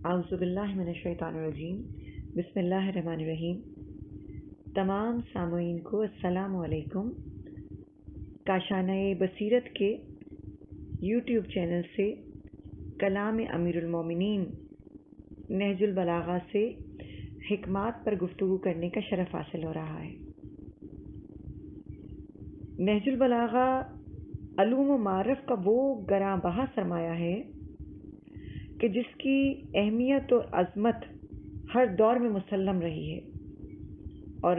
اعوذ باللہ من الشیطان الرجیم بسم اللہ الرحمن الرحیم۔ تمام سامعین کو السلام علیکم۔ کاشانہ بصیرت کے یوٹیوب چینل سے کلام امیر المومنین نہج البلاغہ سے حکمات پر گفتگو کرنے کا شرف حاصل ہو رہا ہے۔ نہج البلاغہ علوم و معارف کا وہ گراں بہا سرمایہ ہے کہ جس کی اہمیت اور عظمت ہر دور میں مسلم رہی ہے اور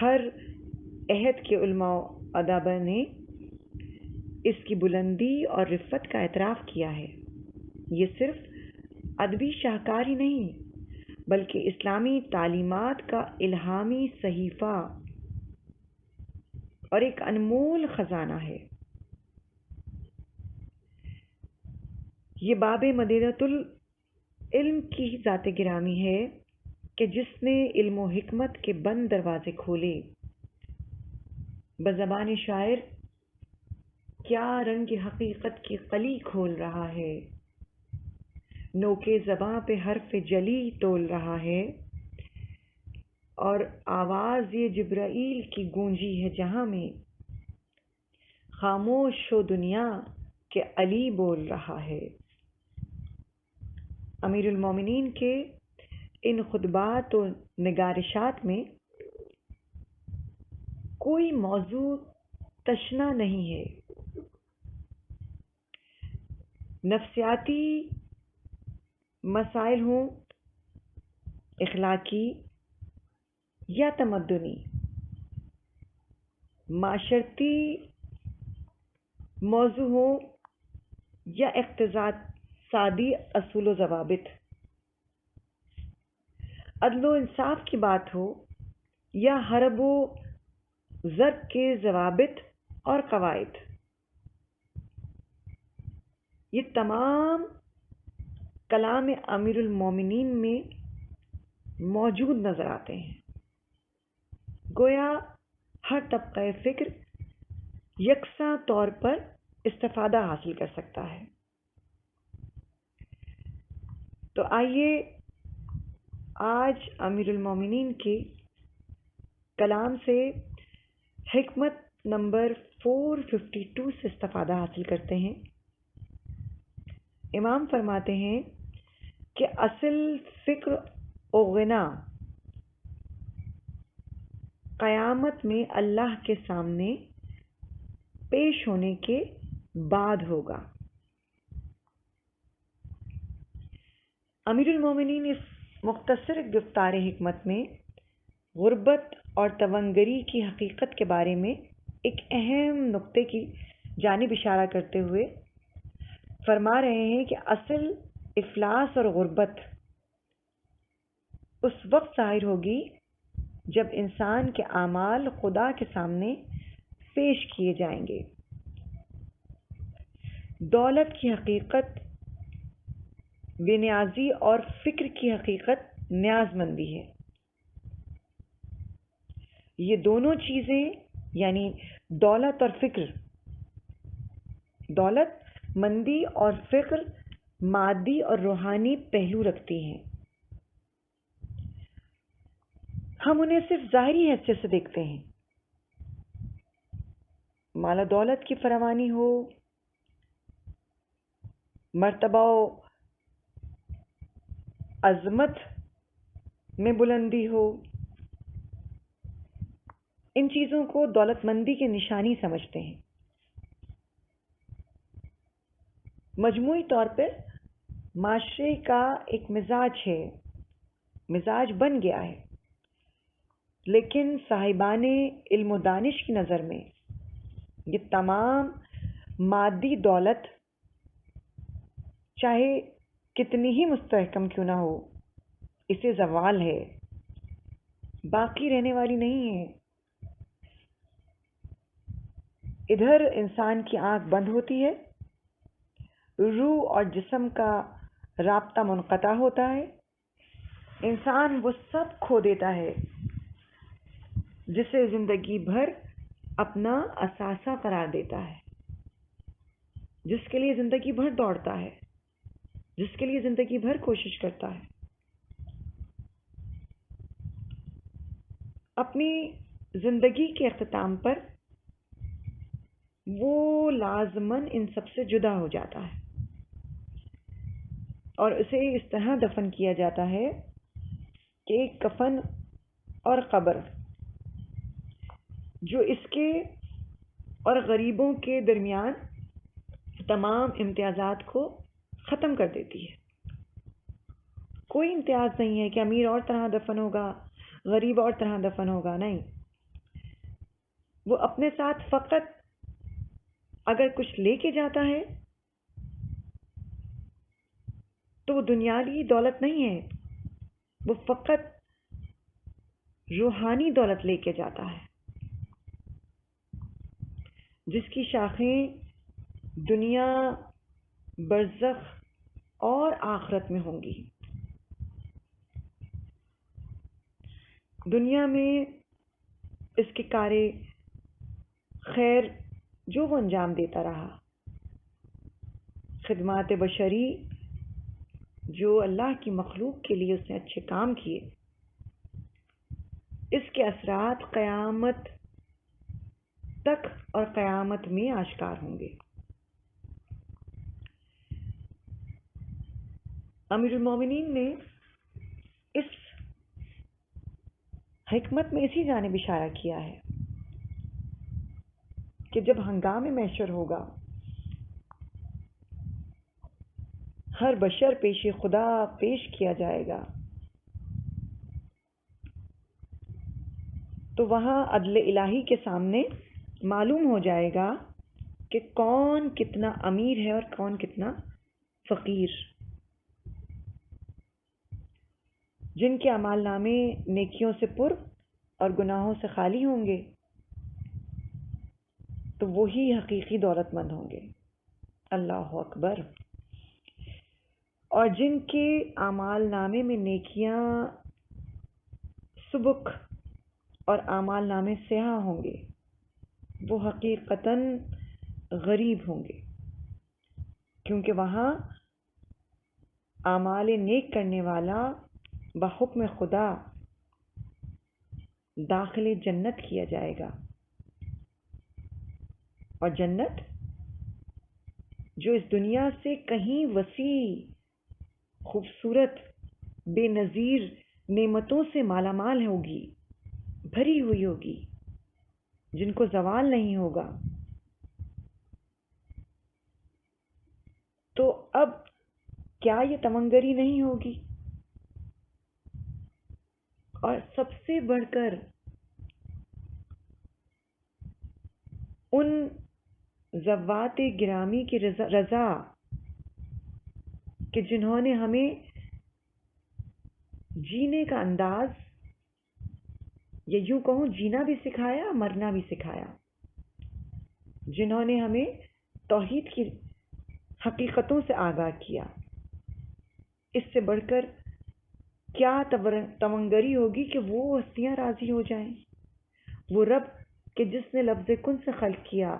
ہر عہد کے علماء و ادبا نے اس کی بلندی اور رفت کا اعتراف کیا ہے۔ یہ صرف ادبی شاہکار ہی نہیں بلکہ اسلامی تعلیمات کا الہامی صحیفہ اور ایک انمول خزانہ ہے۔ یہ باب مدینۃ العلم کی ذات گرامی ہے کہ جس نے علم و حکمت کے بند دروازے کھولے۔ بزبان شاعر کیا رنگ حقیقت کی قلی کھول رہا ہے، نوکے زباں پہ حرف جلی تول رہا ہے، اور آواز یہ جبرائیل کی گونجی ہے جہاں میں خاموش شو دنیا کہ علی بول رہا ہے۔ امیر المومنین کے ان خطبات و نگارشات میں کوئی موضوع تشنا نہیں ہے، نفسیاتی مسائل ہوں، اخلاقی یا تمدنی، معاشرتی موضوع ہوں یا اقتصادی اصول و ضوابط، عدل و انصاف کی بات ہو یا حرب و ضرب کے ضوابط اور قواعد، یہ تمام کلام امیر المومنین میں موجود نظر آتے ہیں۔ گویا ہر طبقہ فکر یکساں طور پر استفادہ حاصل کر سکتا ہے۔ تو آئیے آج امیر المومنین کے کلام سے حکمت نمبر 452 سے استفادہ حاصل کرتے ہیں۔ امام فرماتے ہیں کہ اصل فکر و غنا قیامت میں اللہ کے سامنے پیش ہونے کے بعد ہوگا۔ امیر المومنین اس مختصر گفتار حکمت میں غربت اور تونگری کی حقیقت کے بارے میں ایک اہم نقطے کی جانب اشارہ کرتے ہوئے فرما رہے ہیں کہ اصل افلاس اور غربت اس وقت ظاہر ہوگی جب انسان کے اعمال خدا کے سامنے پیش کیے جائیں گے۔ دولت کی حقیقت بے نیازی اور فکر کی حقیقت نیاز مندی ہے۔ یہ دونوں چیزیں یعنی دولت اور فکر، دولت مندی اور فکر مادی اور روحانی پہلو رکھتی ہیں۔ ہم انہیں صرف ظاہری حیثیت سے دیکھتے ہیں۔ مال و دولت کی فراوانی ہو، مرتبہ و عظمت میں بلندی ہو، ان چیزوں کو دولت مندی کی نشانی سمجھتے ہیں۔ مجموعی طور پر معاشرے کا ایک مزاج بن گیا ہے، لیکن صاحبان علم و دانش کی نظر میں یہ تمام مادی دولت چاہے کتنی ہی مستحکم کیوں نہ ہو، اسے زوال ہے، باقی رہنے والی نہیں ہے۔ ادھر انسان کی آنکھ بند ہوتی ہے، روح اور جسم کا رابطہ منقطع ہوتا ہے، انسان وہ سب کھو دیتا ہے جسے زندگی بھر اپنا اثاثہ قرار دیتا ہے، جس کے لیے زندگی بھر دوڑتا ہے۔ جس کے لیے زندگی بھر کوشش کرتا ہے، اپنی زندگی کے اختتام پر وہ لازماً ان سب سے جدا ہو جاتا ہے اور اسے اس طرح دفن کیا جاتا ہے کہ کفن اور قبر جو اس کے اور غریبوں کے درمیان تمام امتیازات کو ختم کر دیتی ہے۔ کوئی امتیاز نہیں ہے کہ امیر اور طرح دفن ہوگا، غریب اور طرح دفن ہوگا، نہیں، وہ اپنے ساتھ فقط اگر کچھ لے کے جاتا ہے تو وہ دنیاوی دولت نہیں ہے، وہ فقط روحانی دولت لے کے جاتا ہے جس کی شاخیں دنیا، برزخ اور آخرت میں ہوں گی۔ دنیا میں اس کے کارے خیر جو وہ انجام دیتا رہا، خدمات بشری جو اللہ کی مخلوق کے لیے اس نے اچھے کام کیے، اس کے اثرات قیامت تک اور قیامت میں آشکار ہوں گے۔ امیر المومنین نے اس حکمت میں اسی جانب اشارہ کیا ہے کہ جب ہنگام محشر ہوگا، ہر بشر پیش خدا پیش کیا جائے گا، تو وہاں عدل الہی کے سامنے معلوم ہو جائے گا کہ کون کتنا امیر ہے اور کون کتنا فقیر۔ جن کے اعمال نامے نیکیوں سے پر اور گناہوں سے خالی ہوں گے تو وہی حقیقی دولت مند ہوں گے۔ اللہ اکبر۔ اور جن کے اعمال نامے میں نیکیاں سبک اور اعمال نامے سیاہ ہوں گے، وہ حقیقتاً غریب ہوں گے، کیونکہ وہاں اعمال نیک کرنے والا بحکم خدا داخل جنت کیا جائے گا، اور جنت جو اس دنیا سے کہیں وسیع، خوبصورت، بے نظیر نعمتوں سے مالا مال ہوگی، بھری ہوئی ہوگی، جن کو زوال نہیں ہوگا۔ تو اب کیا یہ تمنگری نہیں ہوگی؟ اور سب سے بڑھ کر ان ذوات گرامی کی رضا کہ جنہوں نے ہمیں جینے کا انداز، یا یوں کہوں جینا بھی سکھایا، مرنا بھی سکھایا، جنہوں نے ہمیں توحید کی حقیقتوں سے آگاہ کیا، اس سے بڑھ کر کیا تمنگری ہوگی کہ وہ ہستیاں راضی ہو جائیں، وہ رب کہ جس نے لفظ کن سے خلق کیا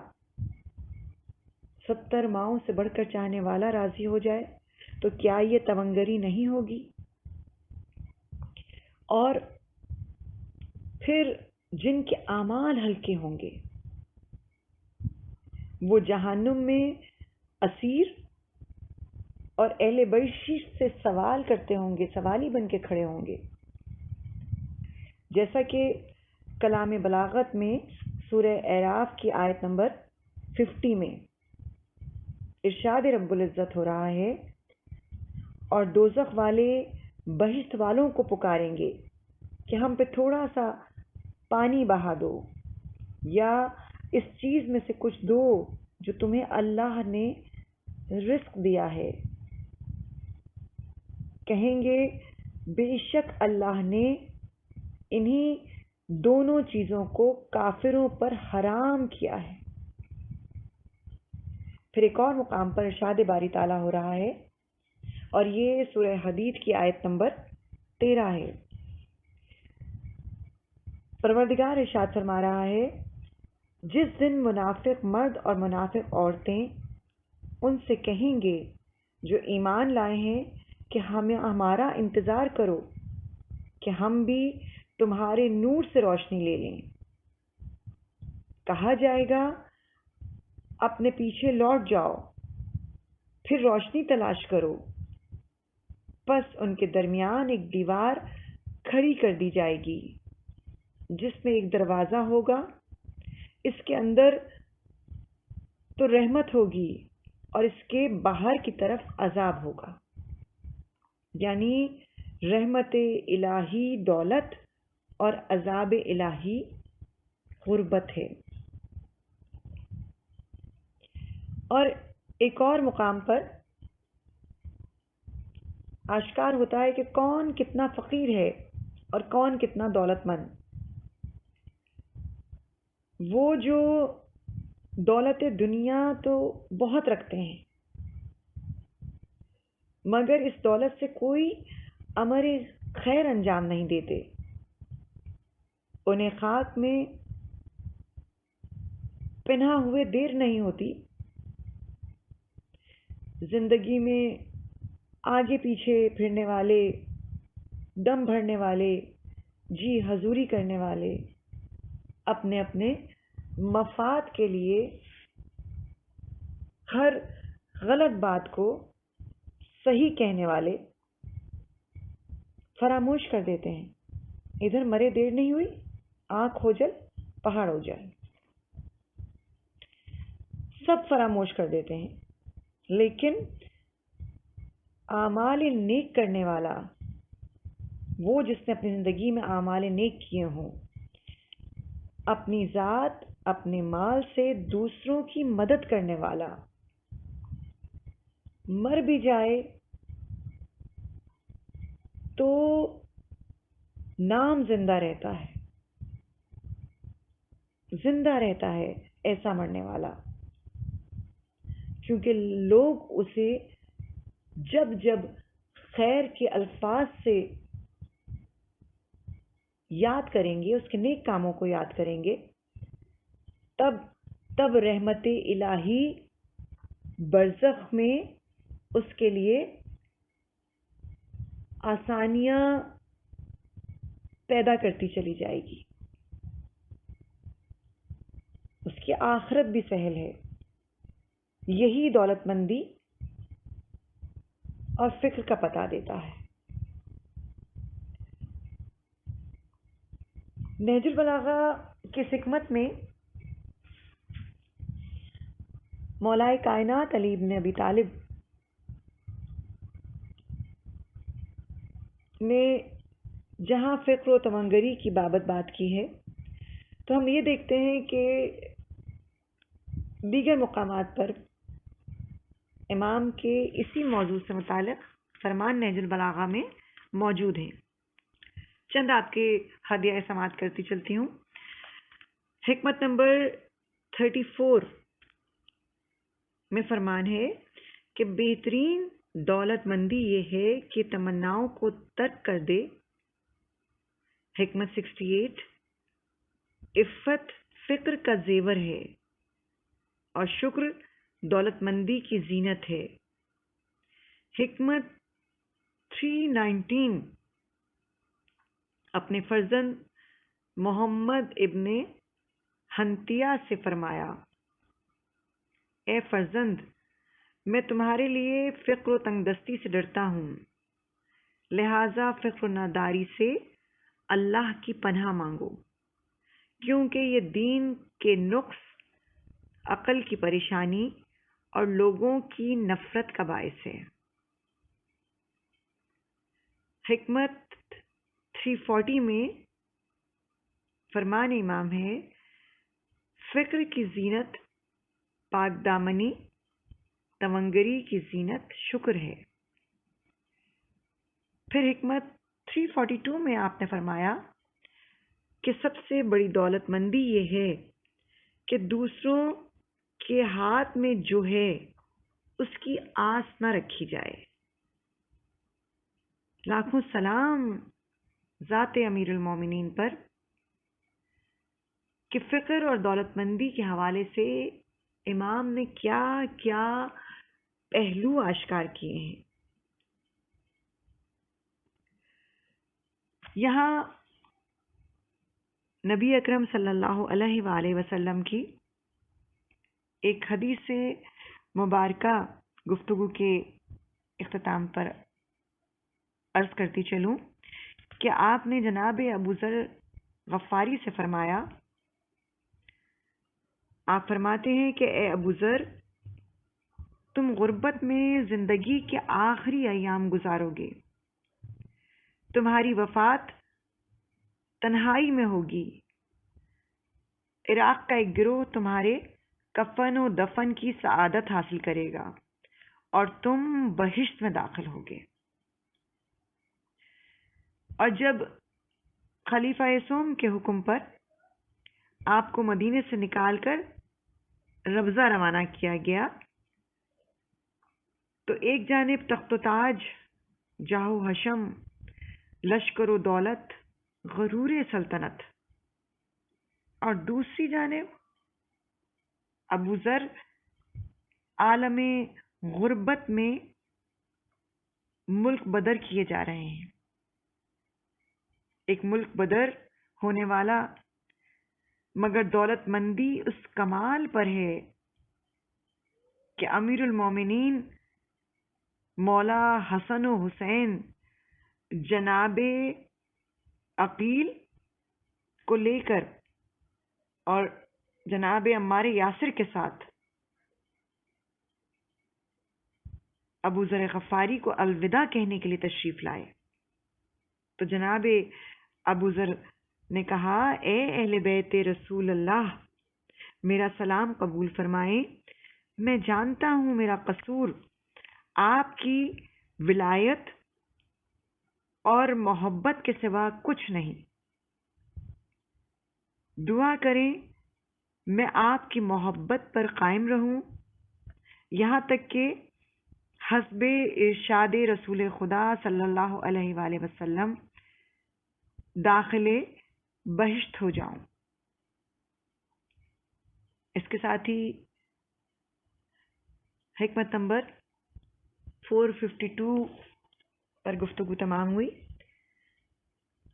70 ماؤں سے بڑھ کر چاہنے والا راضی ہو جائے، تو کیا یہ تمنگری نہیں ہوگی؟ اور پھر جن کے اعمال ہلکے ہوں گے وہ جہنم میں اسیر اور اہل بہشت سے سوال کرتے ہوں گے، سوالی بن کے کھڑے ہوں گے، جیسا کہ کلام بلاغت میں سورہ اعراف کی آیت نمبر 50 میں ارشاد رب العزت ہو رہا ہے، اور دوزخ والے بہشت والوں کو پکاریں گے کہ ہم پہ تھوڑا سا پانی بہا دو، یا اس چیز میں سے کچھ دو جو تمہیں اللہ نے رزق دیا ہے۔ کہیں گے بے شک اللہ نے انہی دونوں چیزوں کو کافروں پر حرام کیا ہے۔ پھر ایک اور مقام پر ارشاد باری تعالیٰ ہو رہا ہے، اور یہ سورہ حدید کی آیت نمبر 13 ہے۔ پروردگار ارشاد فرما رہا ہے، جس دن منافق مرد اور منافق عورتیں ان سے کہیں گے جو ایمان لائے ہیں کہ ہمارا انتظار کرو کہ ہم بھی تمہارے نور سے روشنی لے لیں۔ کہا جائے گا اپنے پیچھے لوٹ جاؤ، پھر روشنی تلاش کرو۔ پس ان کے درمیان ایک دیوار کھڑی کر دی جائے گی جس میں ایک دروازہ ہوگا، اس کے اندر تو رحمت ہوگی اور اس کے باہر کی طرف عذاب ہوگا، یعنی رحمت الہی دولت اور عذاب الہی غربت ہے۔ اور ایک اور مقام پر آشکار ہوتا ہے کہ کون کتنا فقیر ہے اور کون کتنا دولت مند۔ وہ جو دولت دنیا تو بہت رکھتے ہیں مگر اس دولت سے کوئی امر خیر انجام نہیں دیتے، انہیں خاک میں پنہا ہوئے دیر نہیں ہوتی، زندگی میں آگے پیچھے پھرنے والے، دم بھرنے والے، جی حضوری کرنے والے، اپنے اپنے مفاد کے لیے ہر غلط بات کو صحیح کہنے والے فراموش کر دیتے ہیں۔ ادھر مرے دیر نہیں ہوئی، آنکھ ہو جل پہاڑ ہو جائے، سب فراموش کر دیتے ہیں۔ لیکن اعمال نیک کرنے والا، وہ جس نے اپنی زندگی میں اعمال نیک کیے ہوں، اپنی ذات اپنے مال سے دوسروں کی مدد کرنے والا، مر بھی جائے تو نام زندہ رہتا ہے، زندہ رہتا ہے ایسا مرنے والا، کیونکہ لوگ اسے جب جب خیر کے الفاظ سے یاد کریں گے، اس کے نیک کاموں کو یاد کریں گے، تب رحمت الہی برزخ میں اس کے لیے آسانیاں پیدا کرتی چلی جائے گی، اس کی آخرت بھی سہل ہے۔ یہی دولت مندی اور فکر کا پتہ دیتا ہے۔ نہج البلاغہ کی حکمت میں مولائے کائنات علی ابن ابی طالب نے جہاں فقر و تمنگری کی بابت بات کی ہے، تو ہم یہ دیکھتے ہیں کہ دیگر مقامات پر امام کے اسی موضوع سے متعلق فرمان نہج البلاغہ میں موجود ہیں۔ چند آپ کے ہدیہ سماعت کرتی چلتی ہوں۔ حکمت نمبر 34 میں فرمان ہے کہ بہترین دولت مندی یہ ہے کہ تمناؤں کو ترک کر دے۔ حکمت 68 عفت فکر کا زیور ہے اور شکر دولت مندی کی زینت ہے۔ حکمت 319 اپنے فرزند محمد ابن حنتیہ سے فرمایا، اے فرزند، میں تمہارے لیے فقر و تنگ دستی سے ڈرتا ہوں، لہذا فقر و ناداری سے اللہ کی پناہ مانگو، کیونکہ یہ دین کے نقص، عقل کی پریشانی اور لوگوں کی نفرت کا باعث ہے۔ حکمت 340 میں فرمان امام ہے، فکر کی زینت پاک دامنی، تمنگری کی زینت شکر ہے۔ پھر حکمت 342 میں آپ نے فرمایا کہ سب سے بڑی دولت مندی یہ ہے کہ دوسروں کے ہاتھ میں جو ہے اس کی آس نہ رکھی جائے۔ لاکھوں سلام ذات امیر المومنین پر کہ فقر اور دولت مندی کے حوالے سے امام نے کیا کیا پہلو آشکار کیے ہیں۔ یہاں نبی اکرم صلی اللہ علیہ وآلہ وسلم کی ایک حدیث مبارکہ گفتگو کے اختتام پر عرض کرتی چلوں کہ آپ نے جناب ابو ذر غفاری سے فرمایا، آپ فرماتے ہیں کہ اے ابو ذر، تم غربت میں زندگی کے آخری ایام گزارو گے، تمہاری وفات تنہائی میں ہوگی، عراق کا ایک گروہ تمہارے کفن و دفن کی سعادت حاصل کرے گا اور تم بہشت میں داخل ہوگے۔ اور جب خلیفہ سوم کے حکم پر آپ کو مدینے سے نکال کر ربضہ روانہ کیا گیا تو ایک جانب تخت و تاج، جاہ و حشم، لشکر و دولت، غرور سلطنت، اور دوسری جانب ابو ذر عالم غربت میں ملک بدر کیے جا رہے ہیں۔ ایک ملک بدر ہونے والا مگر دولت مندی اس کمال پر ہے کہ امیر المومنین مولا حسن و حسین جناب عقیل کو لے کر اور جناب عمار یاسر کے ساتھ ابو ذر غفاری کو الوداع کہنے کے لیے تشریف لائے تو جناب ابو ذر نے کہا، اے اہل بیت رسول اللہ، میرا سلام قبول فرمائیں، میں جانتا ہوں میرا قصور آپ کی ولایت اور محبت کے سوا کچھ نہیں، دعا کریں میں آپ کی محبت پر قائم رہوں یہاں تک کہ حسب ارشاد رسول خدا صلی اللہ علیہ وآلہ وسلم داخل بہشت ہو جاؤں۔ اس کے ساتھ ہی حکمت نمبر 452 پر گفتگو تمام ہوئی۔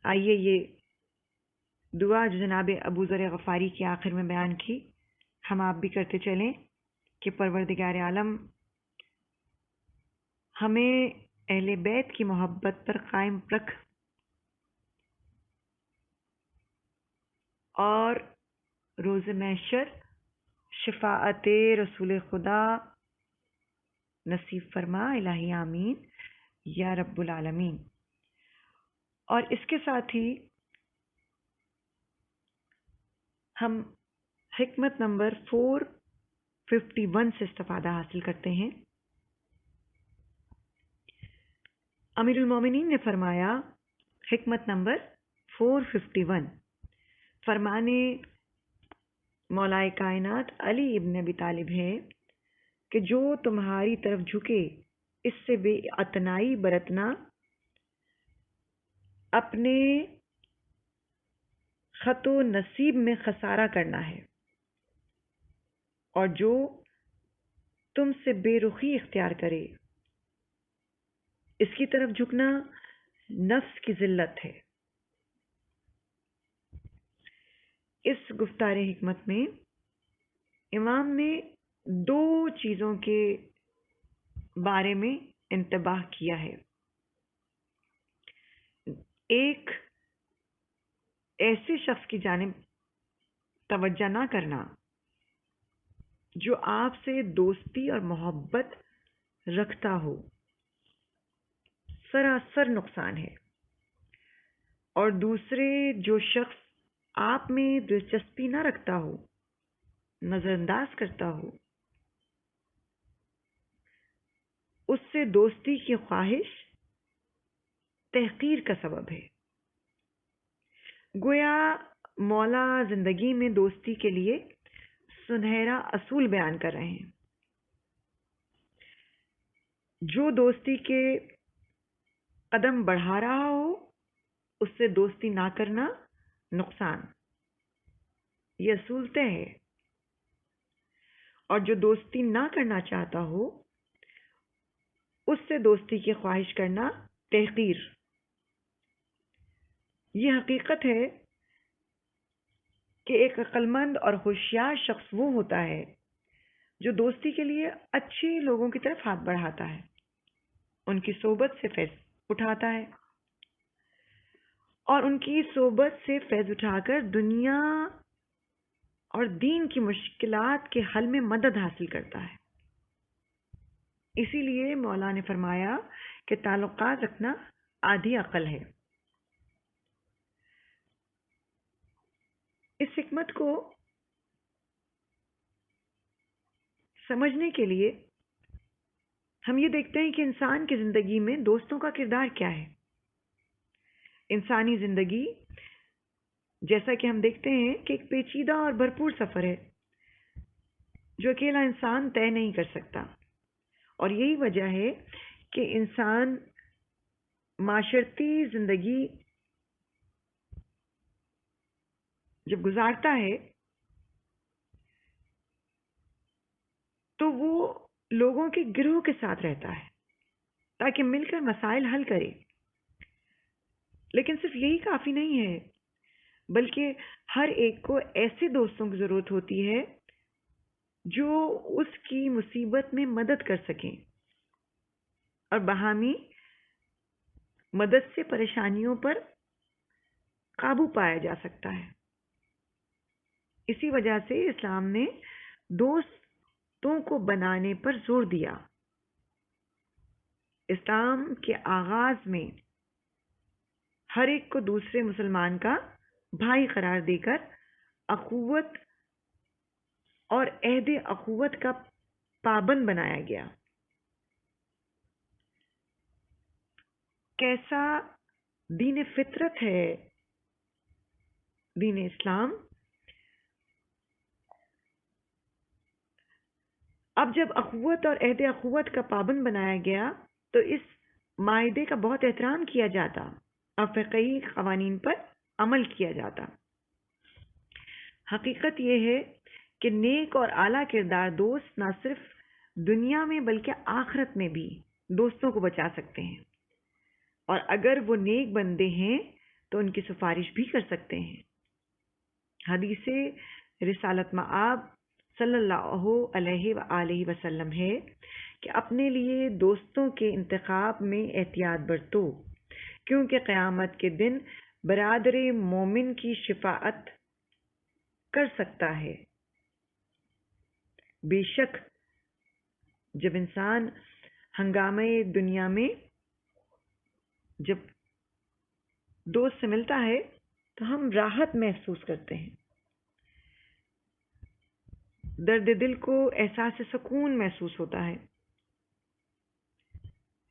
آئیے یہ دعا جو جناب ابو ذر غفاری کی آخر میں بیان کی ہم آپ بھی کرتے چلیں کہ پروردگار عالم ہمیں اہل بیت کی محبت پر قائم رکھ اور روز محشر شفاعت رسول خدا نصیب فرما، الہی آمین یا رب العالمین۔ اور اس کے ساتھ ہی ہم حکمت نمبر 451 سے استفادہ حاصل کرتے ہیں۔ امیر المومنین نے فرمایا، حکمت نمبر 451، فرمانے مولا کائنات علی ابن ابی طالب ہے کہ جو تمہاری طرف جھکے اس سے بے اعتنائی برتنا اپنے خط و نصیب میں خسارہ کرنا ہے، اور جو تم سے بے رخی اختیار کرے اس کی طرف جھکنا نفس کی ذلت ہے۔ اس گفتار حکمت میں امام نے دو چیزوں کے بارے میں انتباہ کیا ہے۔ ایک، ایسے شخص کی جانب توجہ نہ کرنا جو آپ سے دوستی اور محبت رکھتا ہو، سراسر نقصان ہے، اور دوسرے، جو شخص آپ میں دلچسپی نہ رکھتا ہو، نظر انداز کرتا ہو، اس سے دوستی کی خواہش تحقیر کا سبب ہے۔ گویا مولا زندگی میں دوستی کے لیے سنہرا اصول بیان کر رہے ہیں۔ جو دوستی کے قدم بڑھا رہا ہو اس سے دوستی نہ کرنا نقصان، یہ اصول طے ہے، اور جو دوستی نہ کرنا چاہتا ہو اس سے دوستی کی خواہش کرنا تحقیر۔ یہ حقیقت ہے کہ ایک عقل مند اور ہوشیار شخص وہ ہوتا ہے جو دوستی کے لیے اچھے لوگوں کی طرف ہاتھ بڑھاتا ہے، ان کی صحبت سے فیض اٹھاتا ہے اور ان کی صحبت سے فیض اٹھا کر دنیا اور دین کی مشکلات کے حل میں مدد حاصل کرتا ہے۔ اسی لیے مولا نے فرمایا کہ تعلقات رکھنا آدھی عقل ہے۔ اس حکمت کو سمجھنے کے لیے ہم یہ دیکھتے ہیں کہ انسان کی زندگی میں دوستوں کا کردار کیا ہے۔ انسانی زندگی، جیسا کہ ہم دیکھتے ہیں، کہ ایک پیچیدہ اور بھرپور سفر ہے جو اکیلا انسان طے نہیں کر سکتا، اور یہی وجہ ہے کہ انسان معاشرتی زندگی جب گزارتا ہے تو وہ لوگوں کے گروہ کے ساتھ رہتا ہے تاکہ مل کر مسائل حل کرے۔ لیکن صرف یہی کافی نہیں ہے، بلکہ ہر ایک کو ایسے دوستوں کی ضرورت ہوتی ہے جو اس کی مصیبت میں مدد کر سکیں، اور باہمی مدد سے پریشانیوں پر قابو پایا جا سکتا ہے۔ اسی وجہ سے اسلام نے دوستوں کو بنانے پر زور دیا۔ اسلام کے آغاز میں ہر ایک کو دوسرے مسلمان کا بھائی قرار دے کر اخوت اور عہد اخوت کا پابند بنایا گیا۔ کیسا دین فطرت ہے دین اسلام! اب جب اخوت اور عہد اخوت کا پابند بنایا گیا تو اس معاہدے کا بہت احترام کیا جاتا اور فقہی قوانین پر عمل کیا جاتا۔ حقیقت یہ ہے کہ نیک اور اعلیٰ کردار دوست نہ صرف دنیا میں بلکہ آخرت میں بھی دوستوں کو بچا سکتے ہیں، اور اگر وہ نیک بندے ہیں تو ان کی سفارش بھی کر سکتے ہیں۔ حدیث رسالت مآب صلی اللہ علیہ وآلہ وسلم ہے کہ اپنے لیے دوستوں کے انتخاب میں احتیاط برتو، کیونکہ قیامت کے دن برادر مومن کی شفاعت کر سکتا ہے۔ بے شک جب انسان ہنگامے دنیا میں جب دوست سے ملتا ہے تو ہم راحت محسوس کرتے ہیں، درد دل کو احساس سکون محسوس ہوتا ہے۔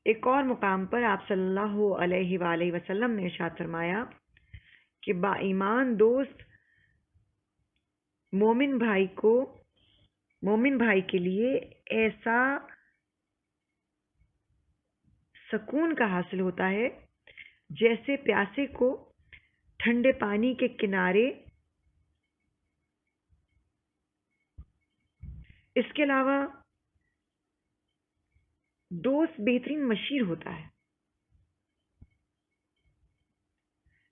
ایک اور مقام پر آپ صلی اللہ علیہ وآلہ وسلم نے ارشاد فرمایا کہ با ایمان دوست مومن بھائی کے لیے ایسا سکون کا حاصل ہوتا ہے جیسے پیاسے کو ٹھنڈے پانی کے کنارے۔ اس کے علاوہ دوست بہترین مشیر ہوتا ہے۔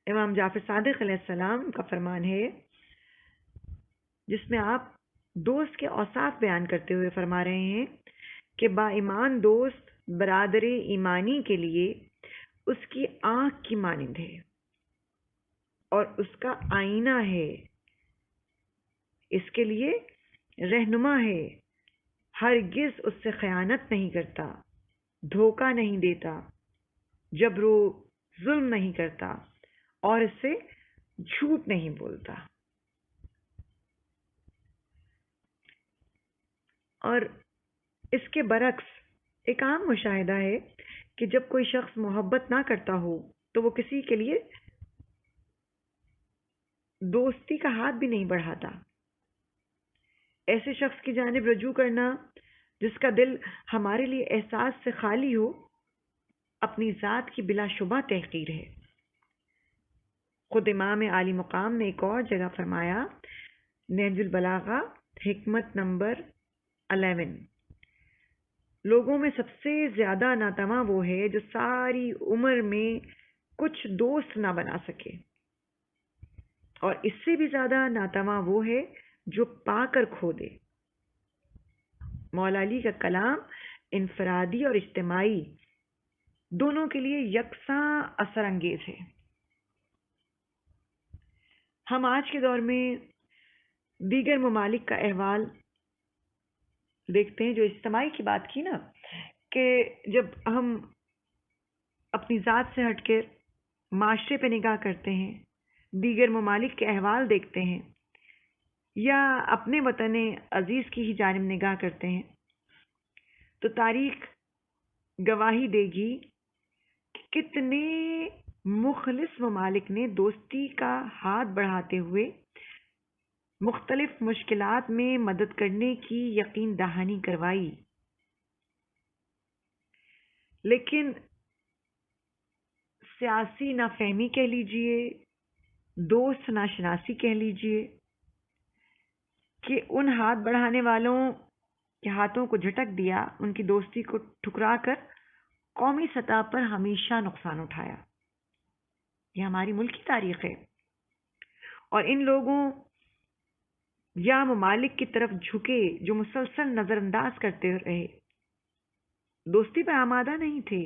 امام جعفر صادق علیہ السلام کا فرمان ہے جس میں آپ دوست کے اوصاف بیان کرتے ہوئے فرما رہے ہیں کہ با ایمان دوست برادر ایمانی کے لیے اس کی آنکھ کی مانند ہے اور اس کا آئینہ ہے، اس کے لیے رہنما ہے، ہرگز اس سے خیانت نہیں کرتا، دھوکہ نہیں دیتا، جبر و ظلم نہیں کرتا اور اس سے جھوٹ نہیں بولتا۔ اور اس کے برعکس ایک عام مشاہدہ ہے کہ جب کوئی شخص محبت نہ کرتا ہو تو وہ کسی کے لیے دوستی کا ہاتھ بھی نہیں بڑھاتا۔ ایسے شخص کی جانب رجوع کرنا جس کا دل ہمارے لیے احساس سے خالی ہو اپنی ذات کی بلا شبہ تحقیر ہے۔ خود امام عالی مقام نے ایک اور جگہ فرمایا، نہج البلاغہ حکمت نمبر 11، لوگوں میں سب سے زیادہ ناتواں وہ ہے جو ساری عمر میں کچھ دوست نہ بنا سکے، اور اس سے بھی زیادہ ناتواں وہ ہے جو پا کر کھو دے۔ مولا علی کا کلام انفرادی اور اجتماعی دونوں کے لیے یکساں اثر انگیز ہے۔ ہم آج کے دور میں دیگر ممالک کا احوال دیکھتے ہیں، جو اجتماعی کی بات کی نا، کہ جب ہم اپنی ذات سے ہٹ کر معاشرے پہ نگاہ کرتے ہیں، دیگر ممالک کے احوال دیکھتے ہیں، یا اپنے وطن عزیز کی ہی جانب نگاہ کرتے ہیں، تو تاریخ گواہی دے گی کہ کتنے مخلص ممالک نے دوستی کا ہاتھ بڑھاتے ہوئے مختلف مشکلات میں مدد کرنے کی یقین دہانی کروائی، لیکن سیاسی نافہمی کہہ لیجئے، دوست ناشناسی کہہ لیجئے، کہ ان ہاتھ بڑھانے والوں کے ہاتھوں کو جھٹک دیا، ان کی دوستی کو ٹھکرا کر قومی سطح پر ہمیشہ نقصان اٹھایا۔ یہ ہماری ملکی تاریخ ہے، اور ان لوگوں یا ممالک کی طرف جھکے جو مسلسل نظر انداز کرتے رہے، دوستی پر آمادہ نہیں تھے،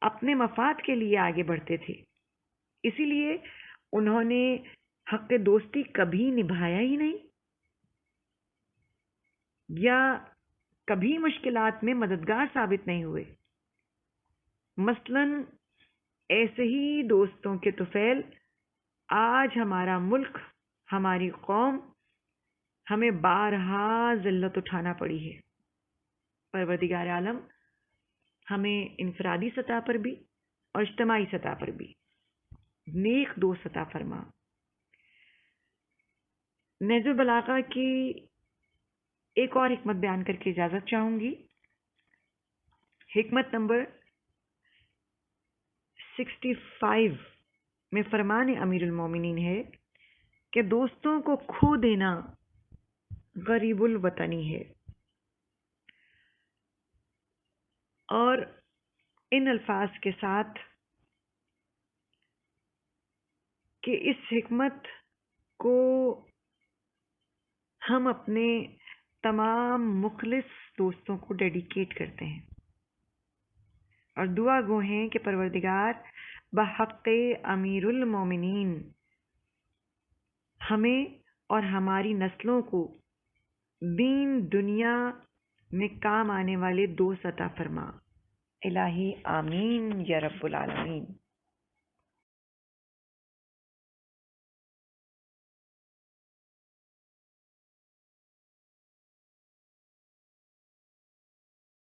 اپنے مفاد کے لیے آگے بڑھتے تھے، اسی لیے انہوں نے حق دوستی کبھی نبھایا ہی نہیں، یا کبھی مشکلات میں مددگار ثابت نہیں ہوئے۔ مثلاً ایسے ہی دوستوں کے طفیل آج ہمارا ملک، ہماری قوم، ہمیں بارہا ذلت اٹھانا پڑی ہے۔ پروردگار عالم ہمیں انفرادی سطح پر بھی اور اجتماعی سطح پر بھی نیک دوست عطا فرما۔ نہج البلاغہ کی ایک اور حکمت بیان کر کے اجازت چاہوں گی۔ حکمت نمبر 65 میں فرمان امیر المومنین ہے کہ دوستوں کو کھو دینا غریب الوطنی ہے، اور ان الفاظ کے ساتھ کہ اس حکمت کو ہم اپنے تمام مخلص دوستوں کو ڈیڈیکیٹ کرتے ہیں، اور دعا گو ہیں کہ پروردگار بحق امیر المومنین ہمیں اور ہماری نسلوں کو دین دنیا میں کام آنے والے دوست عطا فرما۔ الہی آمین یا رب العالمین۔